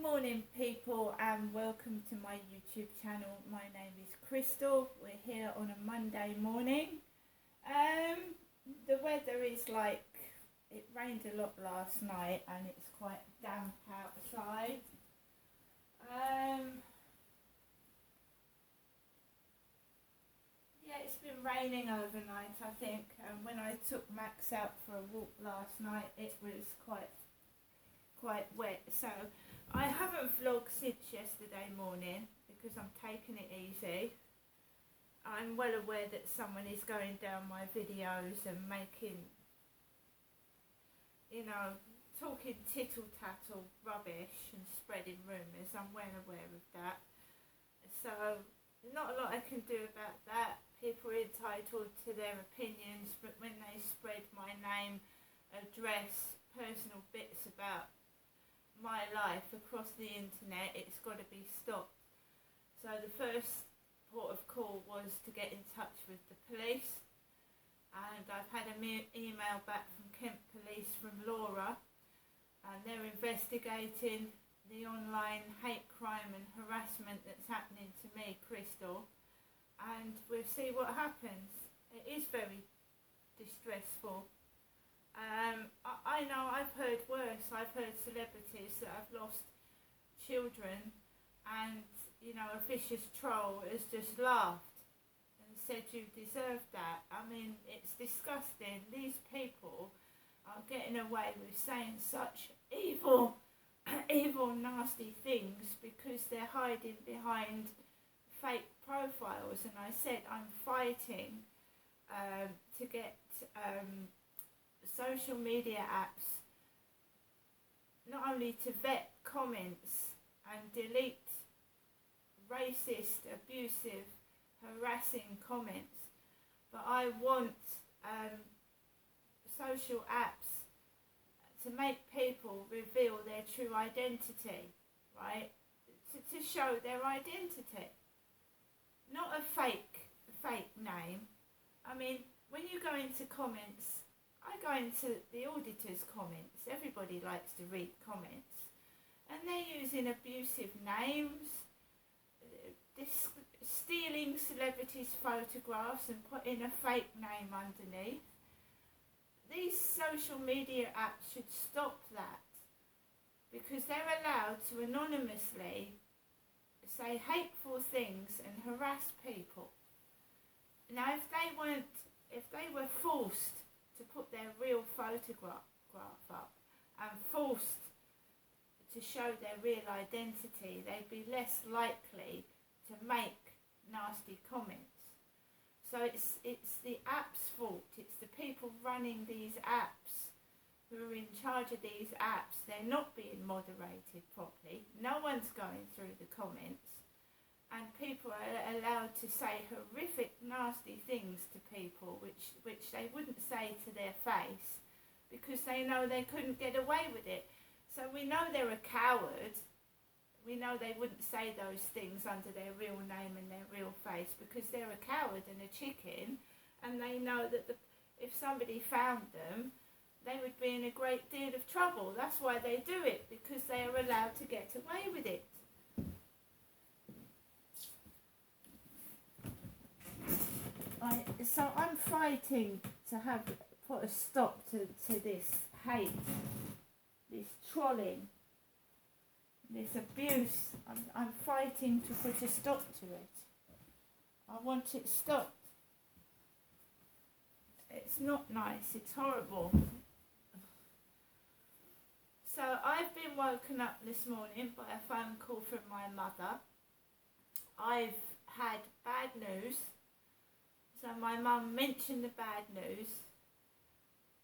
morning people and welcome to my YouTube channel. My name is Crystal. We're here on a Monday morning. The weather is like, it rained a lot last night and it's quite damp outside. Yeah, it's been raining overnight I think, and when I took Max out for a walk last night it was quite wet, so I haven't vlogged since yesterday morning because I'm taking it easy. I'm well aware that someone is going down my videos and making, talking tittle-tattle rubbish and spreading rumours. I'm well aware of that. So not a lot I can do about that. People are entitled to their opinions, but when they spread my name, address, personal bits about my life across the internet, it's got to be stopped. So the first port of call was to get in touch with the police, and I've had an email back from Kent Police from Laura, and they're investigating the online hate crime and harassment that's happening to me, Crystal, and we'll see what happens. It is very distressful. I know I've heard worse. I've heard celebrities that have lost children and, a vicious troll has just laughed and said you deserve that. I mean, it's disgusting. These people are getting away with saying such evil, nasty things because they're hiding behind fake profiles. And I said I'm fighting to get social media apps not only to vet comments and delete racist, abusive, harassing comments, but I want social apps to make people reveal their true identity, right? To show their identity, not a fake name. I mean, when you go into comments, I go into the auditor's comments. Everybody likes to read comments, and they're using abusive names, stealing celebrities' photographs and putting a fake name underneath. These social media apps should stop that, because they're allowed to anonymously say hateful things and harass people. Now, if they were forced to put their real photograph up and forced to show their real identity, they'd be less likely to make nasty comments. So it's the app's fault. It's the people running these apps who are in charge of these apps. They're not being moderated properly. No one's going through the comments, and people are allowed to say horrific, nasty things to people which they wouldn't say to their face because they know they couldn't get away with it. So we know they're a coward. We know they wouldn't say those things under their real name and their real face because they're a coward and a chicken, and they know that if somebody found them, they would be in a great deal of trouble. That's why they do it, because they are allowed to get away with it. So I'm fighting to put a stop to this hate, this trolling, this abuse. I'm fighting to put a stop to it. I want it stopped. It's not nice, it's horrible. So I've been woken up this morning by a phone call from my mother. I've had bad news. So my mum mentioned the bad news,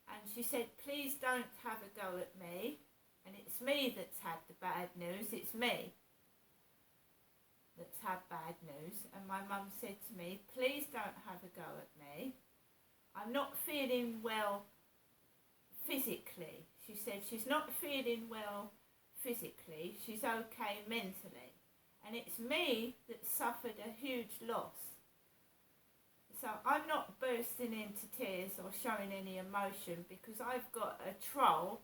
and she said, please don't have a go at me. And it's me that's had the bad news. It's me that's had bad news. And my mum said to me, please don't have a go at me. I'm not feeling well physically. She said she's not feeling well physically. She's okay mentally. And it's me that suffered a huge loss. So I'm not bursting into tears or showing any emotion because I've got a troll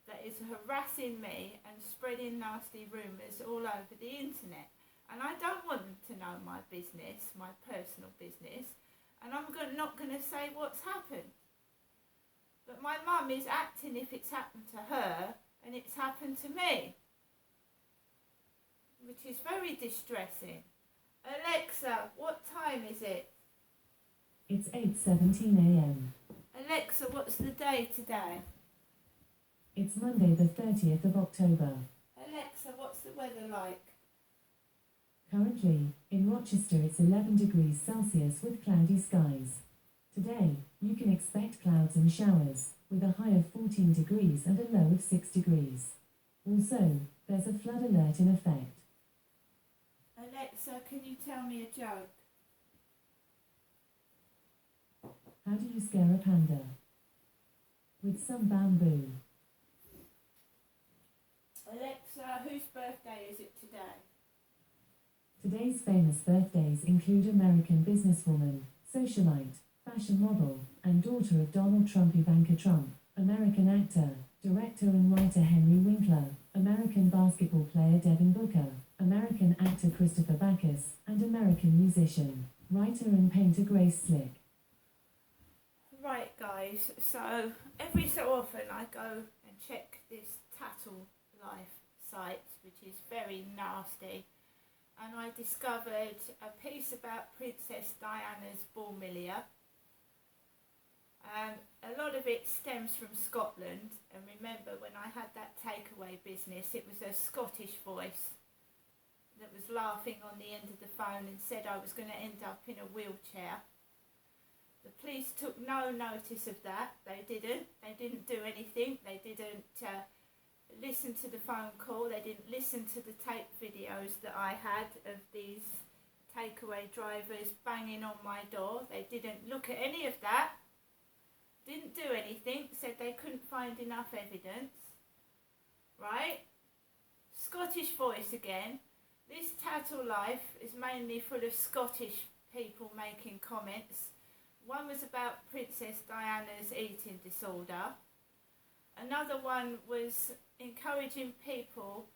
that is harassing me and spreading nasty rumours all over the internet. And I don't want them to know my business, my personal business, and I'm not going to say what's happened. But my mum is acting if it's happened to her and it's happened to me, which is very distressing. Alexa, what time is it? It's 8:17 a.m. Alexa, what's the day today? It's Monday the 30th of October. Alexa, what's the weather like? Currently, in Rochester it's 11 degrees Celsius with cloudy skies. Today, you can expect clouds and showers, with a high of 14 degrees and a low of 6 degrees. Also, there's a flood alert in effect. Alexa, can you tell me a joke? How do you scare a panda? With some bamboo. Alexa, whose birthday is it today? Today's famous birthdays include American businesswoman, socialite, fashion model, and daughter of Donald Trump Ivanka Trump, American actor, director and writer Henry Winkler, American basketball player Devin Booker, American actor Christopher Backus, and American musician, writer and painter Grace Slick. Right guys, so every so often I go and check this Tattle Life site, which is very nasty, and I discovered a piece about Princess Diana's baumelia. A lot of it stems from Scotland, and remember when I had that takeaway business, it was a Scottish voice that was laughing on the end of the phone and said I was going to end up in a wheelchair. The police took no notice of that. They didn't do anything. They didn't listen to the phone call. They didn't listen to the tape videos that I had of these takeaway drivers banging on my door. They didn't look at any of that. Didn't do anything. Said they couldn't find enough evidence. Right? Scottish voice again. This Tattle Life is mainly full of Scottish people making comments. One was about Princess Diana's eating disorder. Another one was encouraging people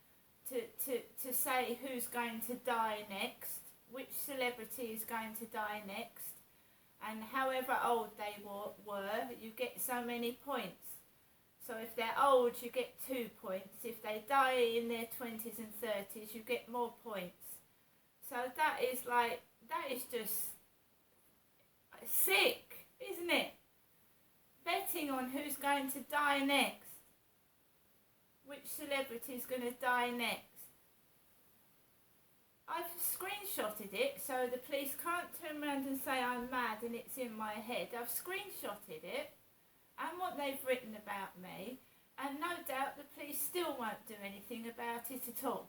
to say who's going to die next, which celebrity is going to die next, and however old they were, you get so many points. So if they're old, you get 2 points. If they die in their 20s and 30s, you get more points. So that is just sick, isn't it? Betting on who's going to die next. Which celebrity is going to die next. I've screenshotted it so the police can't turn around and say I'm mad and it's in my head. I've screenshotted it and what they've written about me, and no doubt the police still won't do anything about it at all,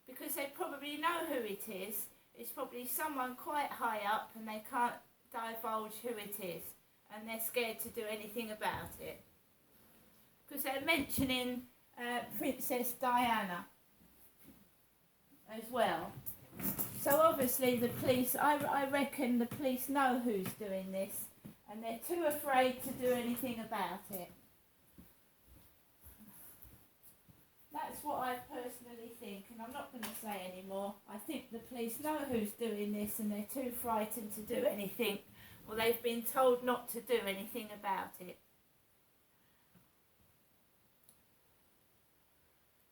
because they probably know who it is. It's probably someone quite high up and they can't divulge who it is, and they're scared to do anything about it because they're mentioning Princess Diana as well. So obviously the police, I reckon the police know who's doing this, and they're too afraid to do anything about it. That's what I personally think, and I'm not going to say any more. I think the police know who's doing this and they're too frightened to do anything, or they've been told not to do anything about it.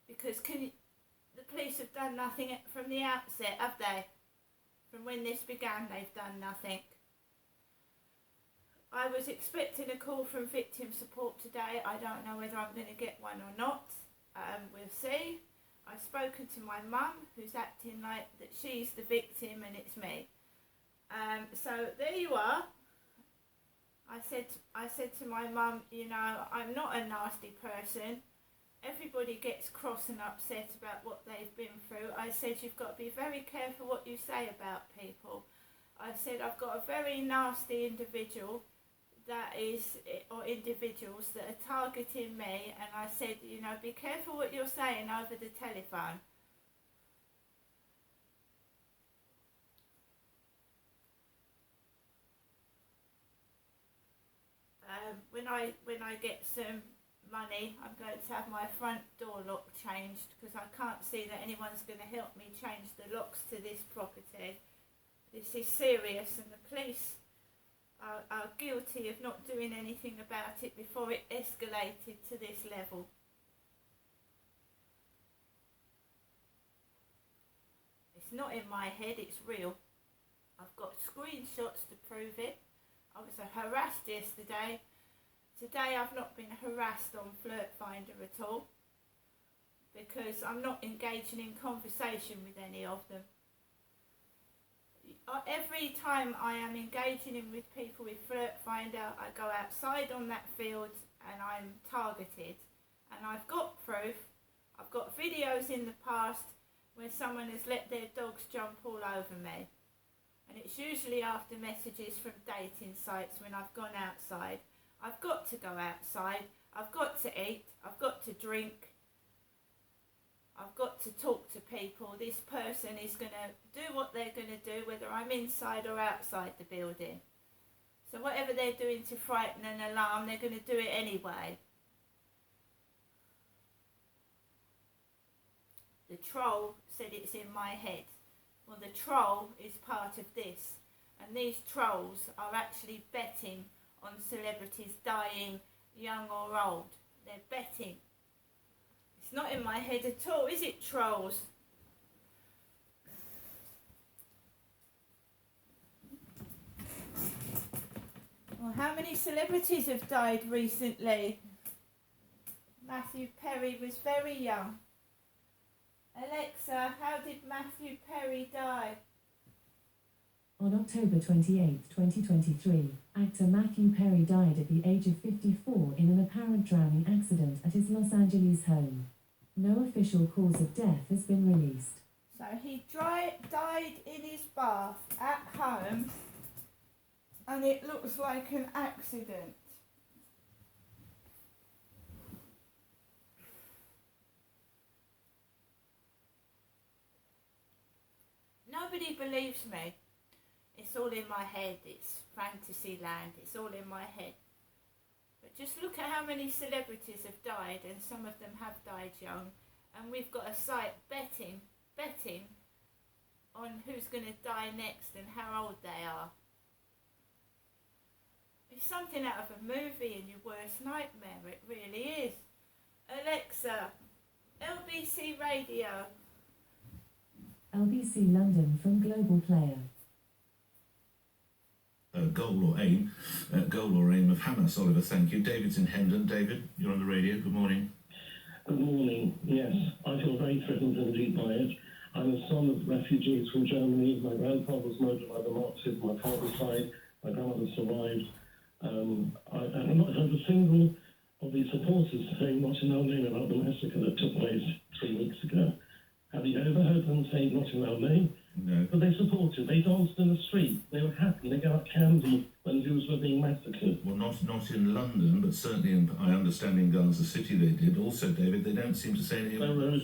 Because the police have done nothing from the outset, have they? From when this began, they've done nothing. I was expecting a call from victim support today. I don't know whether I'm going to get one or not. We'll see. I've spoken to my mum, who's acting like that she's the victim and it's me. So there you are. I said to my mum, you know, I'm not a nasty person. Everybody gets cross and upset about what they've been through. I said you've got to be very careful what you say about people. I said I've got a very nasty individual or individuals that are targeting me, and I said, you know, be careful what you're saying over the telephone. When I get some money, I'm going to have my front door lock changed because I can't see that anyone's going to help me change the locks to this property. This is serious, and the police are guilty of not doing anything about it before it escalated to this level. It's not in my head, it's real. I've got screenshots to prove it. I was harassed yesterday. Today I've not been harassed on Flirt Finder at all because I'm not engaging in conversation with any of them. Every time I am engaging in with people with Flirt Finder, I go outside on that field and I'm targeted. And I've got proof. I've got videos in the past where someone has let their dogs jump all over me. And it's usually after messages from dating sites when I've gone outside. I've got to go outside, I've got to eat, I've got to drink, I've got to talk to people. This person is going to do what they're going to do, whether I'm inside or outside the building. So whatever they're doing to frighten and alarm, they're going to do it anyway. The troll said it's in my head. Well, the troll is part of this, and these trolls are actually betting on celebrities dying young or old. They're betting. It's not in my head at all, is it, trolls? Well, how many celebrities have died recently? Matthew Perry was very young. Alexa, how did Matthew Perry die? On October 28, 2023, actor Matthew Perry died at the age of 54 in an apparent drowning accident at his Los Angeles home. No official cause of death has been released. So he died in his bath at home, and it looks like an accident. Nobody believes me. It's all in my head, it's fantasy land, it's all in my head. But just look at how many celebrities have died, and some of them have died young, and we've got a site betting on who's going to die next and how old they are. It's something out of a movie and your worst nightmare, it really is. Alexa, LBC Radio. LBC London from Global Player. Goal or aim of Hamas, Oliver, thank you. David's in Hendon. David, you're on the radio. Good morning. Good morning. Yes, I feel very threatened indeed by it. I'm a son of refugees from Germany. My grandfather was murdered by the Nazis. My father's side, my grandmother survived. I've not heard a single of the supporters saying Notting Hill Lane about the massacre that took place 3 weeks ago. Have you ever heard them say Notting Hill Lane? No. But they supported. They danced in the street. They were happy. They gave out candy when Jews were being massacred. Well, not in London, but certainly I understand in Gaza City they did. Also, David, they don't seem to say anything about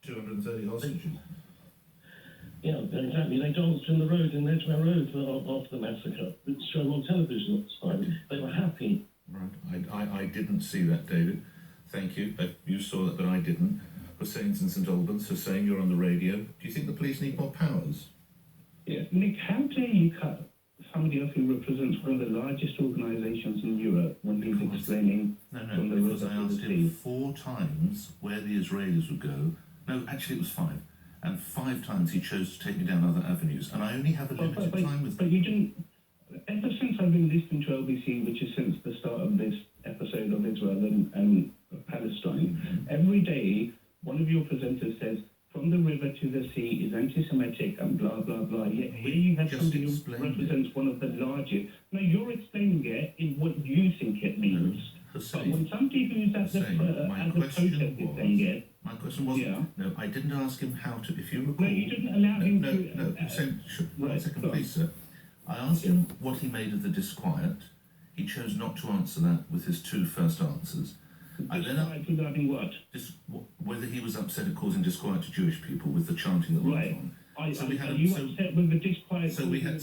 230 hostages. Yeah, exactly. They danced in the road, in Edgware Road, after the massacre. It's shown on television at the time. They were happy. Right. I didn't see that, David. Thank you. You saw that, but I didn't. Hussain's in St Albans. Hussain, you're on the radio. Do you think the police need more powers? Yeah, Nick, how dare you cut somebody else who represents one of the largest organisations in Europe when he's explaining from the because river I to asked the him sea? 4 times where the Israelis would go. No, actually it was 5. And 5 times he chose to take me down other avenues. And I only have a limited time with But you didn't... Ever since I've been listening to LBC, which is since the start of this episode of Israel and Palestine, every day one of your presenters says, from the river to the sea is anti-Semitic and blah, blah, blah. Yet here you have Just somebody who explained represents one of the largest... No, you're explaining it in what you think it means. But Hussain. when somebody who's at the protest is saying it... My question wasn't... Yeah. No, I didn't ask him how to... If you recall... No, you didn't allow him No, to... Hussain, one right, second, go on. please, sir. I asked him what he made of the disquiet. He chose not to answer that with his 2 first answers. I then Regarding what? whether he was upset at causing disquiet to Jewish people with the chanting that went Right. on. Are So we had you upset with the disquiet? So we had.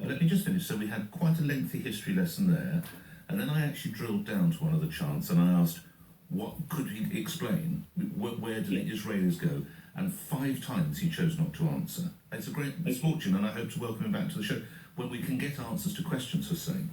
Let me just finish. So we had quite a lengthy history lesson there, and then I actually drilled down to one of the chants and I asked, what could he explain? Where did the Israelis go? And 5 times he chose not to answer. It's a great misfortune, and I hope to welcome him back to the show when we can get answers to questions, Hussein.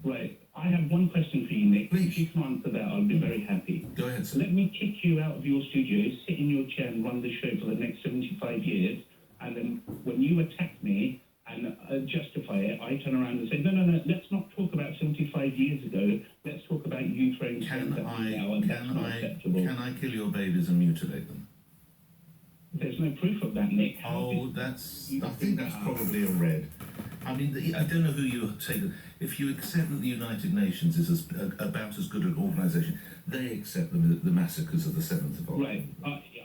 Right. I have one question for you, Nick. Please. If you can answer that, I'll be very happy. Go ahead, sir. Let me kick you out of your studio, sit in your chair and run the show for the next 75 years, and then when you attack me and justify it, I turn around and say, no, let's not talk about 75 years ago. Let's talk about you throwing stones at me now, and that's not acceptable. Can I kill your babies and mutilate them? There's no proof of that, Nick. I think that's probably a red. I mean, I don't know who you say that. If you accept that the United Nations is about as good an organisation, they accept the massacres of the 7th of October. Right.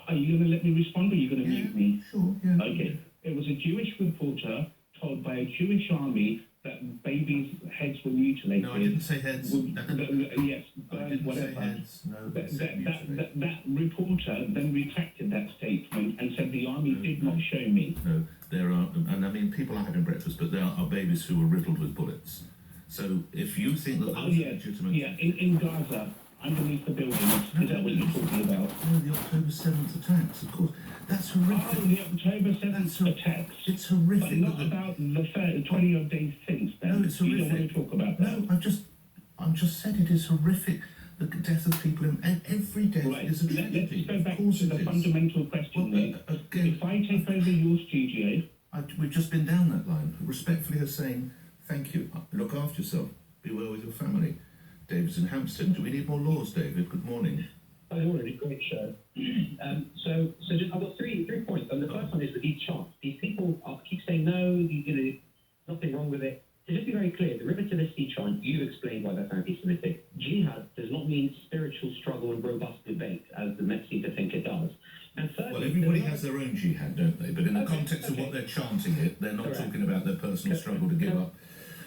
Are you going to let me respond, or are you going to mute me? Sure, yeah. Okay. There was a Jewish reporter told by a Jewish army that babies' heads were mutilated. No, I didn't say heads. Yes, I didn't whatever. say heads. No, I said mutilated. That reporter then retracted that statement and said the army did not show me. No, there are, and I mean, people are having breakfast, but there are babies who are riddled with bullets. So if you think that those are legitimate... Yeah, in Gaza, underneath the buildings, is that what you're talking about? No, the October 7th attacks, of course. That's horrific. Oh, the October 7th attacks. It's horrific. But not about the 20-odd days since then. No, it's horrific. You don't want to talk about that. No, I've just said it is horrific. The death of people in every death is a tragedy. Let's go back to the fundamental question, Nick. If I take over your studio... We've just been down that line. Respectfully saying, thank you. Look after yourself. Be well with your family. David's in Hampstead. Do we need more laws, David? Good morning. Hi, already great show. So just, I've got three points. And the first one is with these charts. These people keep saying no, nothing wrong with it. So just be very clear, the River to the Sea chant, you explained why that's anti-Semitic. Jihad does not mean spiritual struggle and robust debate, as the Met seem to think it does. And thirdly, well, everybody has their own jihad, don't they? But in the context of what they're chanting it, they're not talking about their personal struggle to give up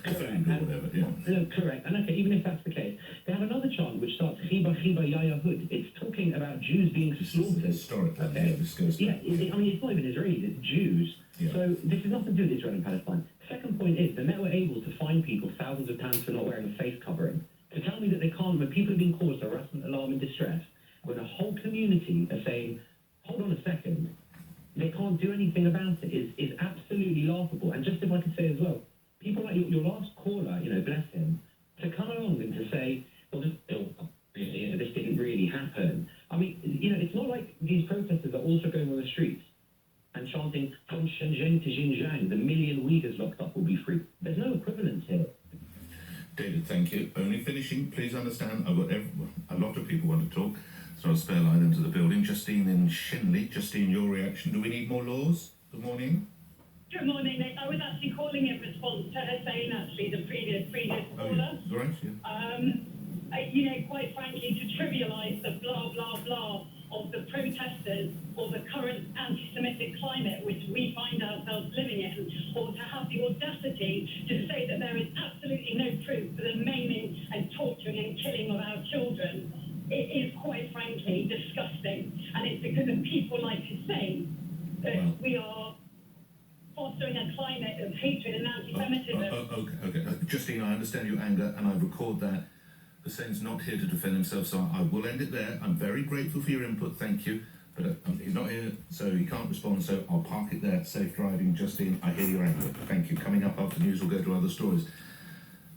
food or whatever. Yeah. No, correct. And okay, even if that's the case, they have another chant which starts Chiba Chiba Yaya Hud. It's talking about Jews being slaughtered. Historically, okay. Yeah, this goes back. I mean, it's not even Israelis, it's Jews. Yeah. So this has nothing to do with Israel and Palestine. Second point is, the Met were able to fine people thousands of pounds for not wearing a face covering. To tell me that they can't, when people are being caused harassment, alarm and distress, when a whole community are saying, hold on a second, they can't do anything about it is absolutely laughable. And just if I could say as well, people like your last caller, bless him, to come along and to say, well, this didn't really happen. I mean, it's not like these protesters are also going on the streets and chanting, from Shenzhen to Xinjiang, the million Uyghurs locked up will be free. There's no equivalence here. David, thank you. Only finishing, please understand, I've got a lot of people want to talk. So I'll spare line into the building. Justine in Shenley. Justine, your reaction. Do we need more laws? Good morning. Good morning, Nick. I was actually calling in response to Hussein, actually, the previous caller. Yeah. Right, yeah. Quite frankly, to trivialise the blah, blah, blah of the protesters or the current anti-Semitic climate which we find ourselves living in, or to have the audacity to say that there is absolutely no proof for the maiming and torturing and killing of our children, it is quite frankly disgusting. And it's because of people like Hussein that we are fostering a climate of hatred and anti-Semitism. Okay. Justine, I understand your anger, and I record that. Hussein's not here to defend himself, so I will end it there. I'm very grateful for your input, thank you. But he's not here, so he can't respond, so I'll park it there. Safe driving, Justine. I hear your anger. Thank you. Coming up after news, we'll go to other stories.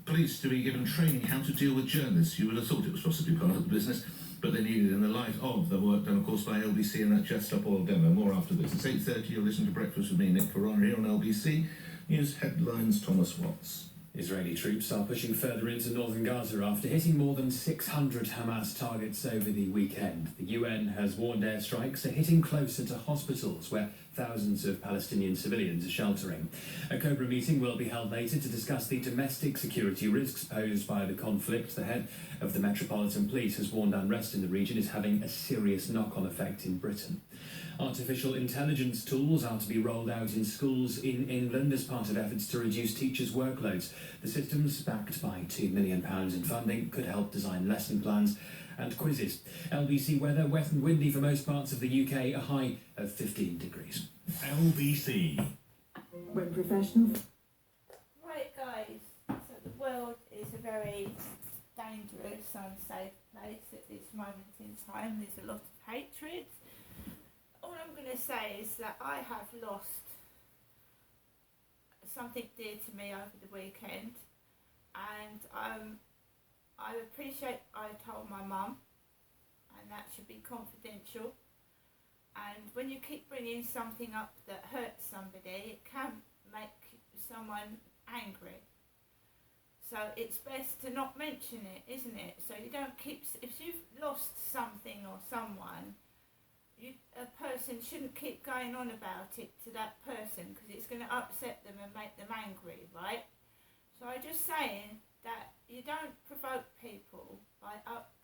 Police to be given training how to deal with journalists. You would have thought it was possibly part of the business, but they need it in the light of the work done, of course, by LBC and that Just Stop Oil demo. More after this. It's 8:30. You're listening to Breakfast with me, Nick Ferrara, here on LBC. News headlines, Thomas Watts. Israeli troops are pushing further into northern Gaza after hitting more than 600 Hamas targets over the weekend. The UN has warned airstrikes are hitting closer to hospitals where thousands of Palestinian civilians are sheltering. A Cobra meeting will be held later to discuss the domestic security risks posed by the conflict. The head of the Metropolitan Police has warned unrest in the region is having a serious knock-on effect in Britain. Artificial intelligence tools are to be rolled out in schools in England as part of efforts to reduce teachers' workloads. The systems, backed by £2 million in funding, could help design lesson plans and quizzes. LBC weather, wet and windy for most parts of the UK, a high of 15 degrees. LBC. When professional. Right, guys. So the world is a very dangerous, unsafe place at this moment in time. There's a lot of hatred. All I'm going to say is that I have lost something dear to me over the weekend, and I appreciate I told my mum, and that should be confidential. And when you keep bringing something up that hurts somebody, it can make someone angry. So it's best to not mention it, isn't it? So you don't keep, if you've lost something or someone, a person shouldn't keep going on about it to that person, because it's going to upset them and make them angry, right? So I'm just saying that you don't provoke people by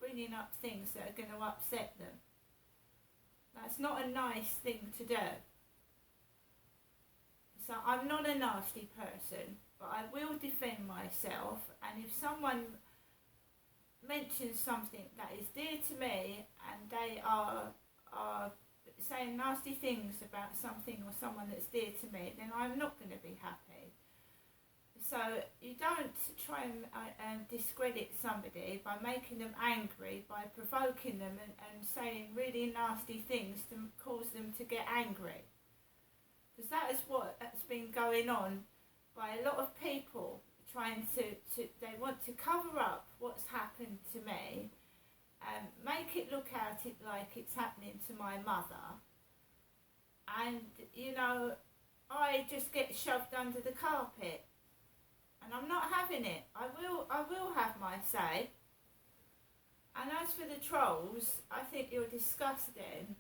bringing up things that are going to upset them. That's not a nice thing to do. So I'm not a nasty person, but I will defend myself, and if someone mentions something that is dear to me and they are saying nasty things about something or someone that's dear to me, then I'm not going to be happy. So you don't try and discredit somebody by making them angry, by provoking them and saying really nasty things to cause them to get angry. Because that is what's been going on by a lot of people, trying to they want to cover up what's happened to me and make it look like it's happening to my mother. And, you know, I just get shoved under the carpet. And I'm not having it. I will have my say. And as for the trolls, I think you're disgusting.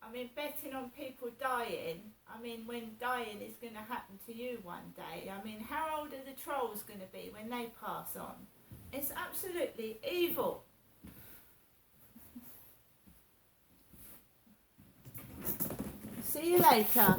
I mean, betting on people dying, I mean, when dying is going to happen to you one day. I mean, how old are the trolls going to be when they pass on? It's absolutely evil. See you later.